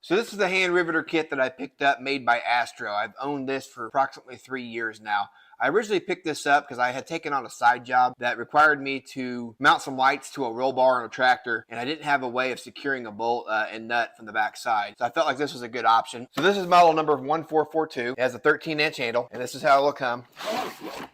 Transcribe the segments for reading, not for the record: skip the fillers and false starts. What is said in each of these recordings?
So this is the hand riveter kit that I picked up made by Astro. I've owned this for approximately 3 years now. I originally picked this up because I had taken on a side job that required me to mount some lights to a roll bar on a tractor, and I didn't have a way of securing a bolt and nut from the back side. So I felt like this was a good option. So this is model number 1442. It has a 13-inch handle, and this is how it will come.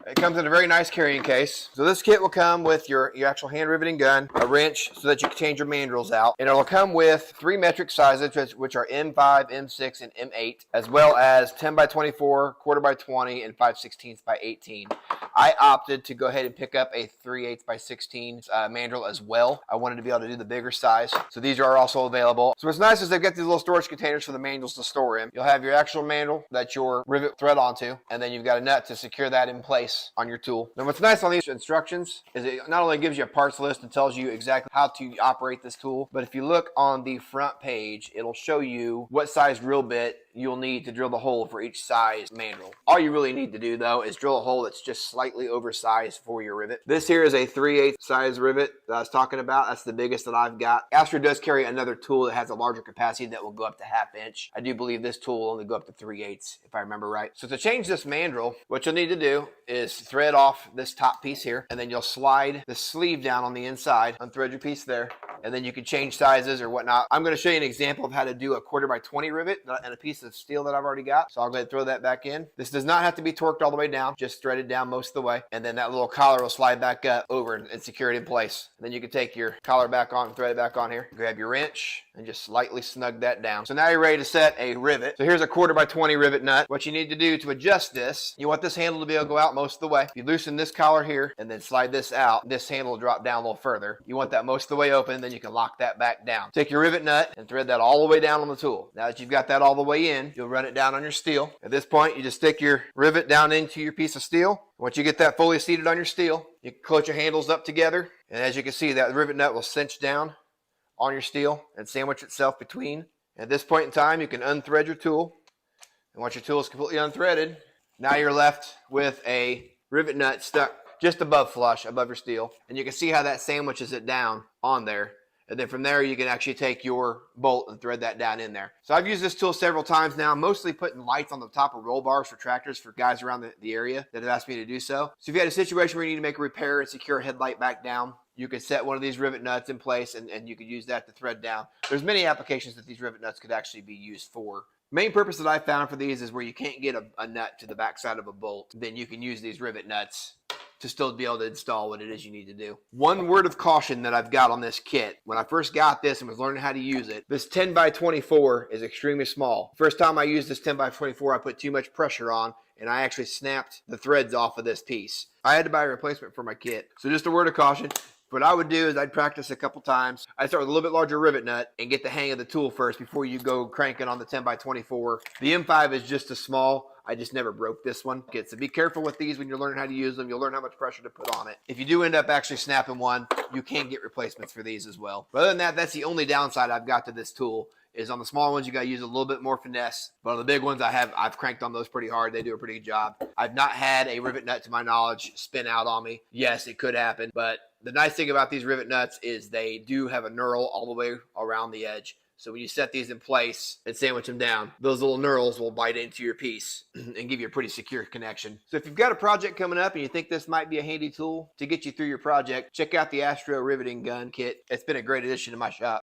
It comes in a very nice carrying case. So this kit will come with your actual hand riveting gun, a wrench so that you can change your mandrels out, and it will come with 3 metric sizes, which are M5, M6, and M8, as well as 10 by 24, quarter by 20, and 5/16 by 18. I opted to go ahead and pick up a 3/8 by 16 mandrel as well. I wanted to be able to do the bigger size, so these are also available. So what's nice is they've got these little storage containers for the mandrels to store in. You'll have your actual mandrel that your rivet thread onto, and then you've got a nut to secure that in place on your tool. Now what's nice on these instructions is it not only gives you a parts list and tells you exactly how to operate this tool, but if you look on the front page, it'll show you what size drill bit you'll need to drill the hole for each size mandrel. All you really need to do though is drill a hole that's just slightly oversized for your rivet. This here is a 3/8 size rivet that I was talking about. That's the biggest that I've got. Astro does carry another tool that has a larger capacity that will go up to 1/2 inch. I do believe this tool will only go up to 3/8 if I remember right. So to change this mandrel, what you'll need to do is thread off this top piece here, and then you'll slide the sleeve down on the inside, unthread your piece there, and then you can change sizes or whatnot. I'm going to show you an example of how to do a 1/4 by 20 rivet and a piece of steel that I've already got. So I'll go ahead and throw that back in. This does not have to be torqued all the way down, just threaded down most of the way. And then that little collar will slide back up over and secure it in place. And then you can take your collar back on and thread it back on here. Grab your wrench and just slightly snug that down. So now you're ready to set a rivet. So here's a 1/4 by 20 rivet nut. What you need to do to adjust this, you want this handle to be able to go out most of the way. You loosen this collar here and then slide this out. This handle will drop down a little further. You want that most of the way open, then you can lock that back down. Take your rivet nut and thread that all the way down on the tool. Now that you've got that all the way in, you'll run it down on your steel. At this point, you just stick your rivet down into your piece of steel. Once you get that fully seated on your steel, you can close your handles up together. And as you can see, that rivet nut will cinch down on your steel and sandwich itself between. At this point in time, you can unthread your tool. And once your tool is completely unthreaded, now you're left with a rivet nut stuck just above flush, above your steel. And you can see how that sandwiches it down on there. And then from there, you can actually take your bolt and thread that down in there. So I've used this tool several times now, mostly putting lights on the top of roll bars for tractors for guys around the area that have asked me to do so. So if you had a situation where you need to make a repair and secure a headlight back down, you could set one of these rivet nuts in place and you could use that to thread down. There's many applications that these rivet nuts could actually be used for. Main purpose that I found for these is where you can't get a nut to the backside of a bolt, then you can use these rivet nuts to still be able to install what it is you need to do. One word of caution that I've got on this kit, when I first got this and was learning how to use it, this 10 by 24 is extremely small. First time I used this 10 by 24, I put too much pressure on and I actually snapped the threads off of this piece. I had to buy a replacement for my kit. So just a word of caution. What I would do is I'd practice a couple times. I'd start with a little bit larger rivet nut and get the hang of the tool first before you go cranking on the 10 by 24. The M5 is just as small. I just never broke this one. Okay, so be careful with these when you're learning how to use them. You'll learn how much pressure to put on it. If you do end up actually snapping one, you can get replacements for these as well. But other than that, that's the only downside I've got to this tool. Is on the small ones, you got to use a little bit more finesse. But on the big ones, I've cranked on those pretty hard. They do a pretty good job. I've not had a rivet nut, to my knowledge, spin out on me. Yes, it could happen. But the nice thing about these rivet nuts is they do have a knurl all the way around the edge. So when you set these in place and sandwich them down, those little knurls will bite into your piece and give you a pretty secure connection. So if you've got a project coming up and you think this might be a handy tool to get you through your project, check out the Astro Riveting Gun Kit. It's been a great addition to my shop.